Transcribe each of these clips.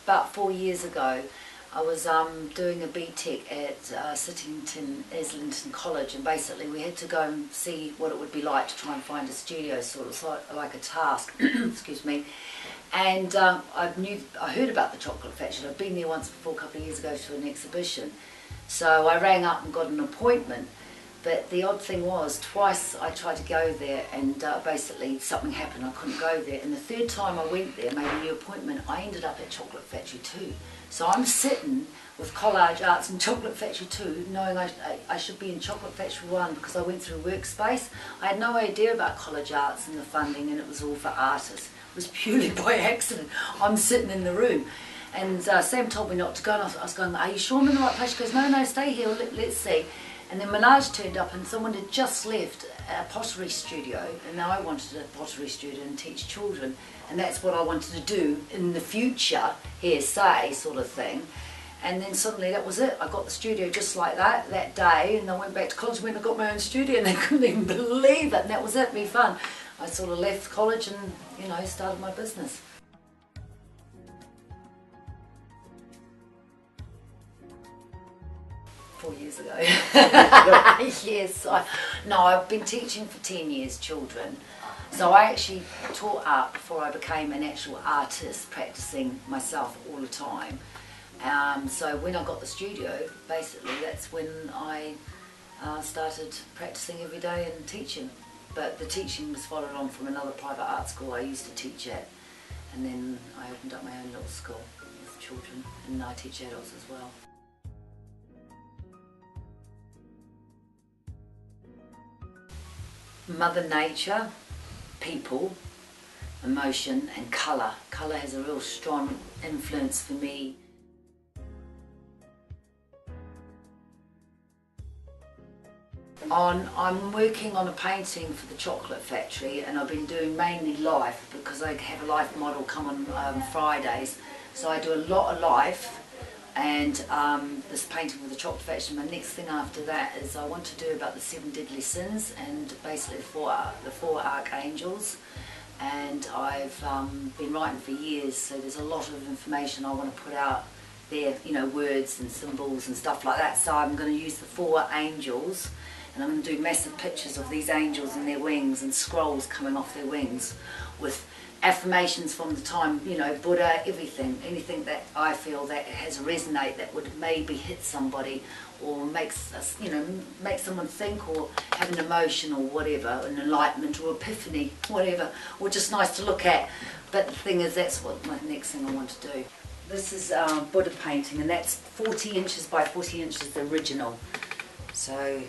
About 4 years ago, I was doing a BTEC at Islington College, and basically we had to go and see what it would be like to try and find a studio, sort of like a task. Excuse me. And I heard about the Chocolate Factory. I'd been there once before, a couple of years ago, to an exhibition. So I rang up and got an appointment. But the odd thing was, twice I tried to go there and basically something happened, I couldn't go there. And the third time I went there, made a new appointment, I ended up at Chocolate Factory 2. So I'm sitting with Collage Arts and Chocolate Factory 2, knowing I should be in Chocolate Factory 1 because I went through Workspace. I had no idea about Collage Arts and the funding, and it was all for artists. It was purely by accident. I'm sitting in the room. And Sam told me not to go, and I was going, are you sure I'm in the right place? She goes, no, stay here, let's see. And then Minaj turned up, and someone had just left a pottery studio, and now I wanted a pottery studio and teach children, and that's what I wanted to do in the future, hearsay sort of thing. And then suddenly that was it. I got the studio just like that day, and I went back to college and got my own studio, and they couldn't even believe it, and that was it, be fun. I sort of left college and, you know, started my business. Years ago. Yes, I've been teaching for 10 years children. So I actually taught art before I became an actual artist, practicing myself all the time. So when I got the studio, basically that's when I started practicing every day and teaching. But the teaching was followed on from another private art school I used to teach at. And then I opened up my own little school with children, and I teach adults as well. Mother Nature, people, emotion and colour. Colour has a real strong influence for me. I'm working on a painting for the Chocolate Factory, and I've been doing mainly life because I have a life model come on Fridays. So I do a lot of life. And this painting with the Chocolate Factory, my next thing after that is I want to do about the 7 deadly sins and basically the four archangels. And I've been writing for years, so there's a lot of information I want to put out there, you know, words and symbols and stuff like that. So I'm going to use the 4 angels, and I'm going to do massive pictures of these angels and their wings and scrolls coming off their wings with affirmations from the time, you know, Buddha, anything that I feel that has resonate, that would maybe hit somebody or makes us, you know, make someone think or have an emotion or whatever, an enlightenment or epiphany, whatever, or just nice to look at. But the thing is, that's what my next thing I want to do. This is Buddha painting, and that's 40 inches by 40 inches, the original. So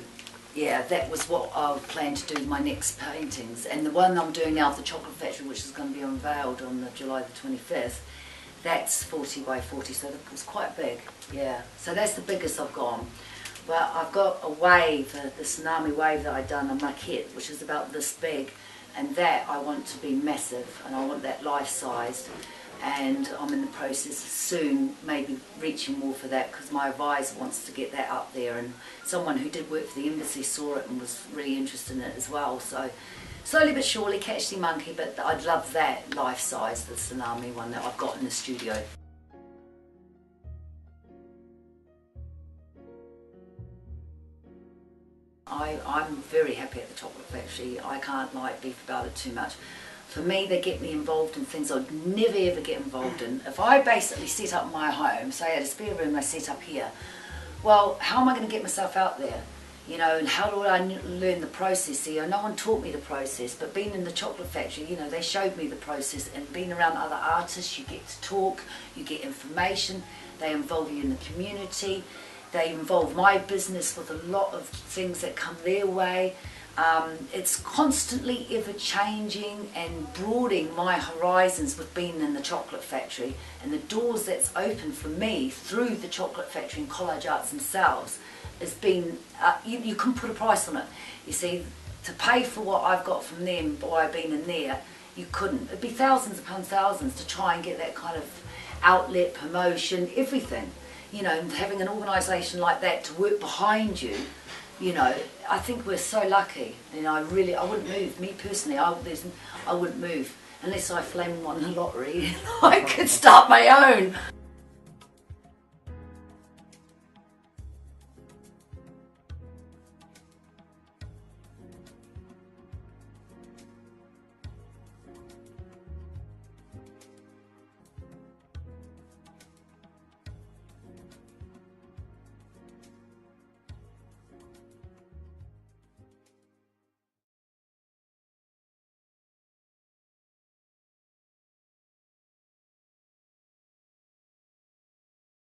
yeah, that was what I planned to do with my next paintings. And the one I'm doing now at the Chocolate Factory, which is going to be unveiled on July the 25th, that's 40 by 40, so it was quite big, yeah. So that's the biggest I've gone. But I've got a wave, the tsunami wave that I've done, a maquette, which is about this big, and that I want to be massive, and I want that life-sized. And I'm in the process of soon maybe reaching more for that, because my advisor wants to get that up there, and someone who did work for the embassy saw it and was really interested in it as well. So slowly but surely, catch the monkey, but I'd love that life size, the tsunami one that I've got in the studio. I'm very happy at the Chocolate Factory. I can't beef about it too much. For me, they get me involved in things I'd never ever get involved in. If I basically set up my home, say I had a spare room I set up here, well, how am I going to get myself out there? You know, and how do I learn the process? See, no one taught me the process, but being in the Chocolate Factory, you know, they showed me the process, and being around other artists, you get to talk, you get information, they involve you in the community, they involve my business with a lot of things that come their way. It's constantly ever changing and broadening my horizons with being in the Chocolate Factory, and the doors that's open for me through the Chocolate Factory and Collage Arts themselves has been, you couldn't put a price on it. You see, to pay for what I've got from them by being in there, you couldn't. It'd be thousands upon thousands to try and get that kind of outlet, promotion, everything. You know, and having an organisation like that to work behind you, you know, I think we're so lucky. You know, I wouldn't move. Me personally, I wouldn't move unless I flame won the lottery, I could start my own.